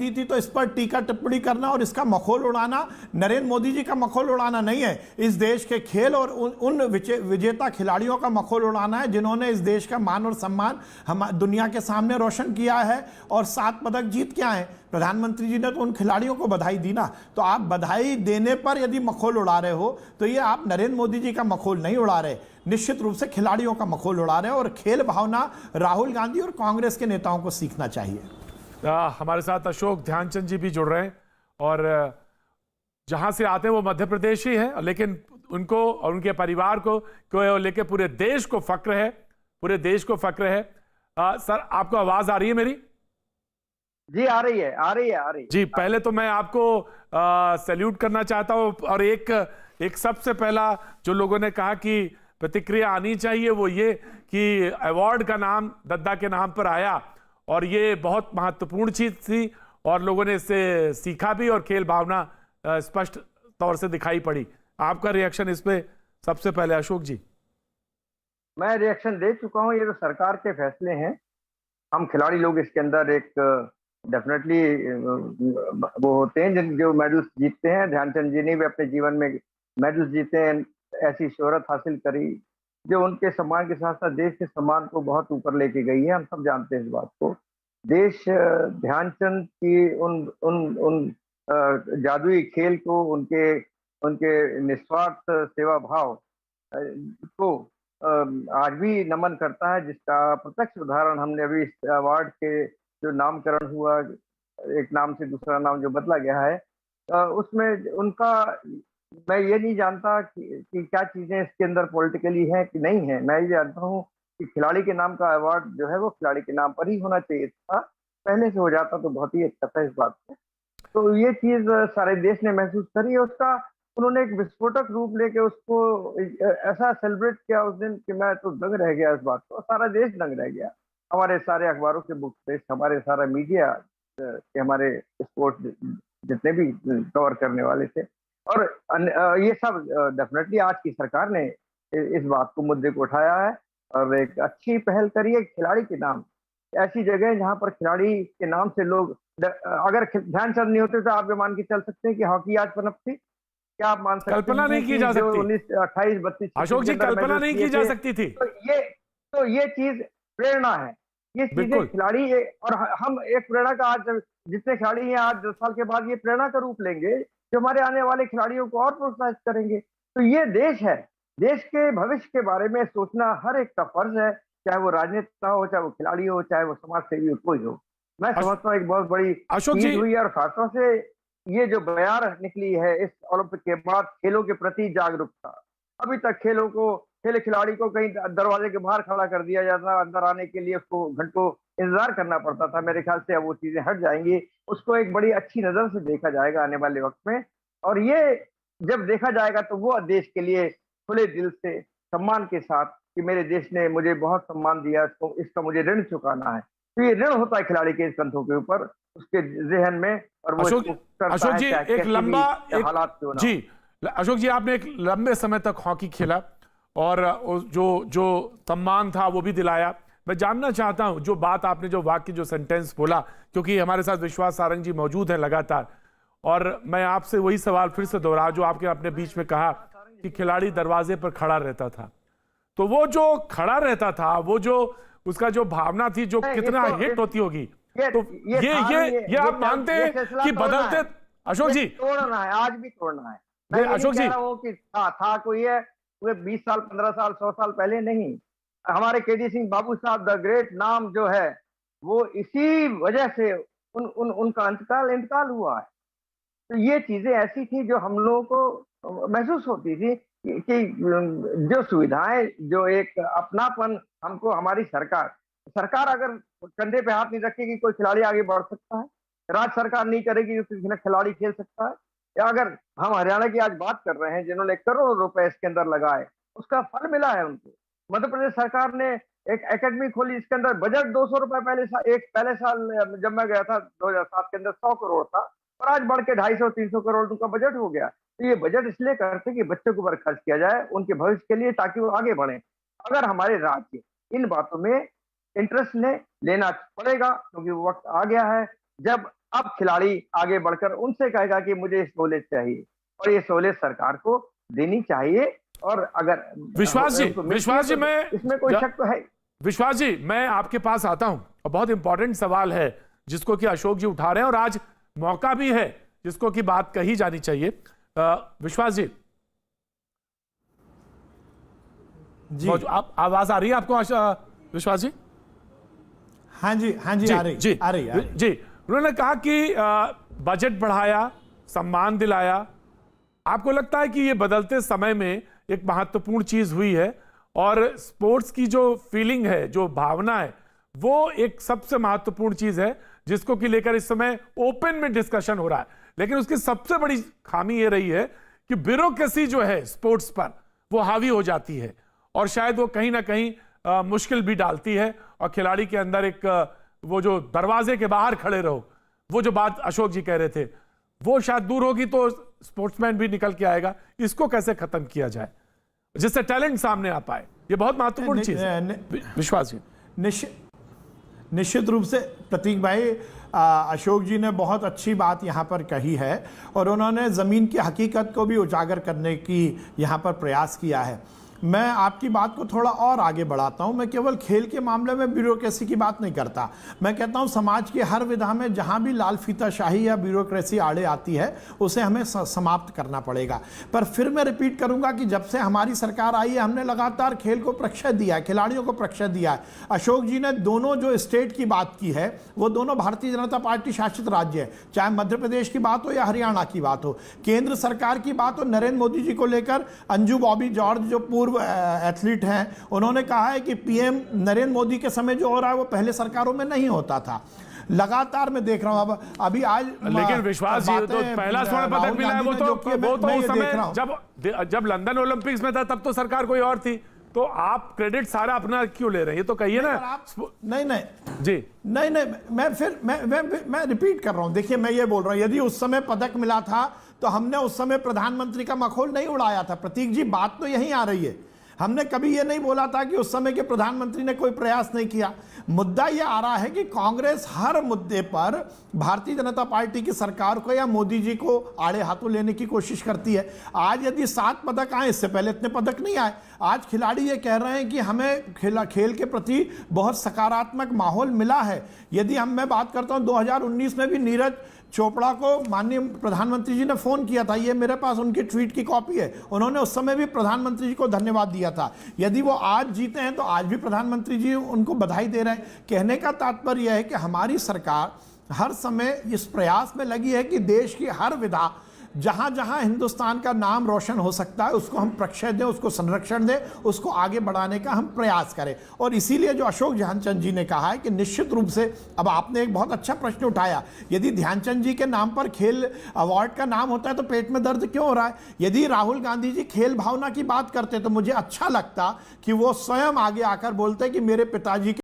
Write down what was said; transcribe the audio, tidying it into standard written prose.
दी थी, तो इस पर टीका टिप्पणी करना और इसका मखौल उड़ाना नरेंद्र मोदी जी का मखौल उड़ाना नहीं है, इस देश के खेल और उन विजेता खिलाड़ियों का मखौल उड़ाना है जिन्होंने इस देश का मान और सम्मान हम दुनिया के सामने रोशन किया है और 7 पदक जीत के आए हैं। प्रधानमंत्री जी ने तो उन खिलाड़ियों को बधाई दी ना, तो आप बधाई देने पर यदि मखौल उड़ा रहे हो तो ये आप नरेंद्र मोदी जी का मखौल नहीं उड़ा रहे, निश्चित रूप से खिलाड़ियों का मखौल उड़ा रहे हैं। और खेल भावना राहुल गांधी और कांग्रेस के नेताओं को सीखना चाहिए। हमारे साथ अशोक ध्यानचंद जी भी जुड़ रहे हैं और जहां से आते हैं वो मध्य प्रदेश ही है, लेकिन उनको और उनके परिवार को लेकर पूरे देश को फक्र है, पूरे देश को फक्र है। सर, आपको आवाज आ रही है मेरी? जी आ रही है, आ रही है, आ रही है। जी, पहले तो मैं आपको सैल्यूट करना चाहता हूं और एक सबसे पहला जो लोगों ने कहा कि प्रतिक्रिया आनी चाहिए वो ये कि अवार्ड का नाम दद्दा के नाम पर आया और ये बहुत महत्वपूर्ण चीज थी और लोगों ने इससे सीखा भी और खेल भावना स्पष्ट तौर से दिखाई पड़ी। आपका रिएक्शन इस पे सबसे पहले अशोक जी। मैं रिएक्शन दे चुका हूं, ये तो सरकार के फैसले हैं। हम खिलाड़ी लोग इसके अंदर एक डेफिनेटली वो होते हैं जो मेडल्स जीतते हैं। ध्यानचंद जी ने भी अपने जीवन में मेडल्स जीते हैं, ऐसी शोहरत हासिल करी जो उनके सम्मान के साथ साथ देश के सम्मान को बहुत ऊपर लेके गई है। हम सब जानते हैं इस बात को। देश ध्यानचंद की उन उन उन जादुई खेल को, उनके उनके निस्वार्थ सेवा भाव को आज भी नमन करता है, जिसका प्रत्यक्ष उदाहरण हमने अभी इस अवार्ड के जो नामकरण हुआ, एक नाम से दूसरा नाम जो बदला गया है, उसमें उनका, मैं ये नहीं जानता कि क्या चीजें इसके अंदर पॉलिटिकली हैं कि नहीं है। मैं ये जानता हूँ कि खिलाड़ी के नाम का अवार्ड जो है वो खिलाड़ी के नाम पर ही होना चाहिए था। पहले से हो जाता तो बहुत ही अच्छा था इस बात से। तो ये चीज सारे देश ने महसूस करी है। उसका उन्होंने एक विस्फोटक रूप लेके उसको ऐसा सेलिब्रेट किया उस दिन कि मैं तो दंग रह गया इस बात को, सारा देश दंग रह गया। हमारे सारे अखबारों के बुक से, हमारे सारा मीडिया के, हमारे स्पोर्ट्स जितने भी कवर करने वाले थे, और ये सब डेफिनेटली आज की सरकार ने इस बात को, मुद्दे को उठाया है और एक अच्छी पहल करी है। खिलाड़ी के नाम, ऐसी जगह जहां पर खिलाड़ी के नाम से लोग, अगर ध्यानचंद नहीं होते तो आप ये मान के चल सकते हैं कि हॉकी आज पनपती? क्या आप मान सकते हैं? कल्पना नहीं की जा सकती। 19, 28, 32 अशोक जी, कल्पना नहीं की जा सकती थी। तो ये चीज प्रेरणा है। ये चीजें खिलाड़ी, और हम एक प्रेरणा का, आज जितने खिलाड़ी हैं आज 10 साल के बाद ये प्रेरणा का रूप लेंगे जो हमारे आने वाले खिलाड़ियों को और प्रोत्साहित करेंगे। तो ये देश है, देश के भविष्य के बारे में सोचना हर एक का फर्ज है, चाहे वो राजनेता हो, चाहे वो खिलाड़ी हो, चाहे वो समाज सेवी हो, कोई हो। मैं समझता हूँ एक बहुत बड़ी चीज हुई है और खासतौर से ये जो बयान निकली है इस ओलंपिक के बाद, खेलों के प्रति जागरूकता। अभी तक खेल खिलाड़ी को कहीं दरवाजे के बाहर खड़ा कर दिया जाता, अंदर आने के लिए उसको घंटों इंतजार करना पड़ता था। मेरे ख्याल से अब वो चीजें हट जाएंगी, उसको एक बड़ी अच्छी नजर से देखा जाएगा आने वाले वक्त में। और ये जब देखा जाएगा तो वो देश के लिए खुले दिल से, सम्मान के साथ, कि मेरे देश ने मुझे बहुत सम्मान दिया, इसका मुझे ऋण चुकाना है। तो ये ऋण होता है खिलाड़ी के इस कंधों के ऊपर, उसके जहन में। और वो अशोक जी, एक लंबा हालात जी, अशोक जी, आपने एक लंबे समय तक हॉकी खेला और जो सम्मान था वो भी दिलाया। मैं जानना चाहता हूं, जो बात आपने, जो वाक्य, जो सेंटेंस बोला, क्योंकि हमारे साथ विश्वास सारंग जी मौजूद है लगातार, और मैं आपसे वही सवाल फिर से दोहरा जो आपके अपने बीच में कहा कि खिलाड़ी दरवाजे पर खड़ा रहता था। तो वो जो खड़ा रहता था, वो जो उसका जो भावना थी, जो कितना हिट होती होगी, तो ये आप मानते हैं कि बदलते? अशोक जी, तोड़ना है, आज भी तोड़ना है। मैं अशोक जी कि था कोई है 20 साल, 15 साल, 100 साल पहले नहीं। हमारे केडी सिंह बाबू साहब, द ग्रेट नाम जो है, वो इसी वजह से उनका इंतकाल हुआ है। तो ये चीजें ऐसी थी जो हम लोगों को महसूस होती थी कि जो सुविधाएं, जो एक अपनापन हमको हमारी सरकार अगर कंधे पे हाथ नहीं रखेगी, कोई खिलाड़ी आगे बढ़ सकता है? राज्य सरकार नहीं करेगी तो खिलाड़ी खेल सकता है? या अगर हम हरियाणा की आज बात कर रहे हैं, जिन्होंने करोड़ों रुपए इसके अंदर लगाए, उसका फल मिला है उनको। मध्य प्रदेश सरकार ने एक एकेडमी खोली, इसके अंदर बजट 200 रुपए पहले साल जब मैं गया था 2007 के अंदर 100 करोड़ था, और आज बढ़ के 250-300 करोड़ का बजट हो गया। तो ये बजट इसलिए करते कि बच्चों के ऊपर खर्च किया जाए, उनके भविष्य के लिए, ताकि वो आगे बढ़े। अगर हमारे राज्य इन बातों में इंटरेस्ट लेना पड़ेगा, क्योंकि वो वक्त आ गया है जब अब खिलाड़ी आगे बढ़कर उनसे कहेगा कि मुझे सहूलियत चाहिए, और ये सहूलियत सरकार को देनी चाहिए। और अगर विश्वास जी मैं इसमें कोई शक तो है। विश्वास जी, मैं आपके पास आता हूं और बहुत इंपॉर्टेंट सवाल है जिसको कि अशोक जी उठा रहे हैं, और आज मौका भी है जिसको कि बात कही जानी चाहिए। विश्वास जी, आप आवाज आ रही है आपको विश्वास जी? हाँ जी, हाँ जी, आ रही जी। उन्होंने कहा कि बजट बढ़ाया, सम्मान दिलाया। आपको लगता है कि ये बदलते समय में एक महत्वपूर्ण चीज हुई है, और स्पोर्ट्स की जो फीलिंग है, जो भावना है, वो एक सबसे महत्वपूर्ण चीज है जिसको कि लेकर इस समय ओपन में डिस्कशन हो रहा है। लेकिन उसकी सबसे बड़ी खामी ये रही है कि ब्यूरोक्रेसी जो है स्पोर्ट्स पर वो हावी हो जाती है, और शायद वो कहीं ना कहीं मुश्किल भी डालती है, और खिलाड़ी के अंदर एक वो जो दरवाजे के बाहर खड़े रहो, वो जो बात अशोक जी कह रहे थे, वो शायद दूर होगी तो स्पोर्ट्समैन भी निकल के आएगा। इसको कैसे खत्म किया जाए जिससे टैलेंट सामने आ पाए? ये बहुत महत्वपूर्ण चीज है। विश्वास जी, निश्चित रूप से प्रतीक भाई, अशोक जी ने बहुत अच्छी बात यहाँ पर कही है, और उन्होंने ज़मीन की हकीकत को भी उजागर करने की यहाँ पर प्रयास किया है। मैं आपकी बात को थोड़ा और आगे बढ़ाता हूं। मैं केवल खेल के मामले में ब्यूरोक्रेसी की बात नहीं करता। मैं कहता हूं समाज की हर विधा में जहां भी लाल फीताशाही या ब्यूरोक्रेसी आड़े आती है उसे हमें समाप्त करना पड़ेगा। पर फिर मैं रिपीट करूंगा कि जब से हमारी सरकार आई है हमने लगातार खेल को प्रक्षय दिया है, खिलाड़ियों को प्रक्षय दिया है। अशोक जी ने दोनों जो स्टेट की बात की है वो दोनों भारतीय जनता पार्टी शासित राज्य है, चाहे मध्य प्रदेश की बात हो या हरियाणा की बात हो, केंद्र सरकार की बात हो। नरेंद्र मोदी जी को लेकर अंजू बॉबी जॉर्ज जो पूर्व एथलीट हैं, उन्होंने कहा है कि पीएम नरेंद्र मोदी के समय जो हो रहा है वो पहले सरकारों में नहीं होता था। लगातार मैं देख रहा हूं अब अभी आज। लेकिन विश्वास जी, तो पहला स्वर्ण पदक मिला है वो तो उस समय जब लंदन ओलंपिक्स में था तब तो सरकार कोई और थी, तो आप क्रेडिट सारा अपना क्यों ले रहे हैं? ये तो कहिए ना। नहीं जी, मैं रिपीट कर रहा हूं। देखिए, मैं ये बोल रहा हूं यदि उस समय पदक मिला था तो हमने उस समय प्रधानमंत्री का मखौल नहीं उड़ाया था। प्रतीक जी, बात तो यहीं आ रही है। हमने कभी ये नहीं बोला था कि उस समय के प्रधानमंत्री ने कोई प्रयास नहीं किया। मुद्दा यह आ रहा है कि कांग्रेस हर मुद्दे पर भारतीय जनता पार्टी की सरकार को या मोदी जी को आड़े हाथों लेने की कोशिश करती है। आज यदि 7 पदक आए, इससे पहले इतने पदक नहीं आए, आज खिलाड़ी ये कह रहे हैं कि हमें खेल के प्रति बहुत सकारात्मक माहौल मिला है। यदि मैं बात करता हूं 2019 में भी नीरज चोपड़ा को माननीय प्रधानमंत्री जी ने फोन किया था, ये मेरे पास उनकी ट्वीट की कॉपी है। उन्होंने उस समय भी प्रधानमंत्री जी को धन्यवाद दिया था। यदि वो आज जीते हैं तो आज भी प्रधानमंत्री जी उनको बधाई दे रहे हैं। कहने का तात्पर्य यह है कि हमारी सरकार हर समय इस प्रयास में लगी है कि देश की हर विधा जहां जहां हिंदुस्तान का नाम रोशन हो सकता है उसको हम प्रक्षय दें, उसको संरक्षण दें, उसको आगे बढ़ाने का हम प्रयास करें। और इसीलिए जो अशोक ध्यानचंद जी ने कहा है कि निश्चित रूप से, अब आपने एक बहुत अच्छा प्रश्न उठाया, यदि ध्यानचंद जी के नाम पर खेल अवार्ड का नाम होता है तो पेट में दर्द क्यों हो रहा है? यदि राहुल गांधी जी खेल भावना की बात करते तो मुझे अच्छा लगता कि वो स्वयं आगे आकर बोलते कि मेरे पिताजी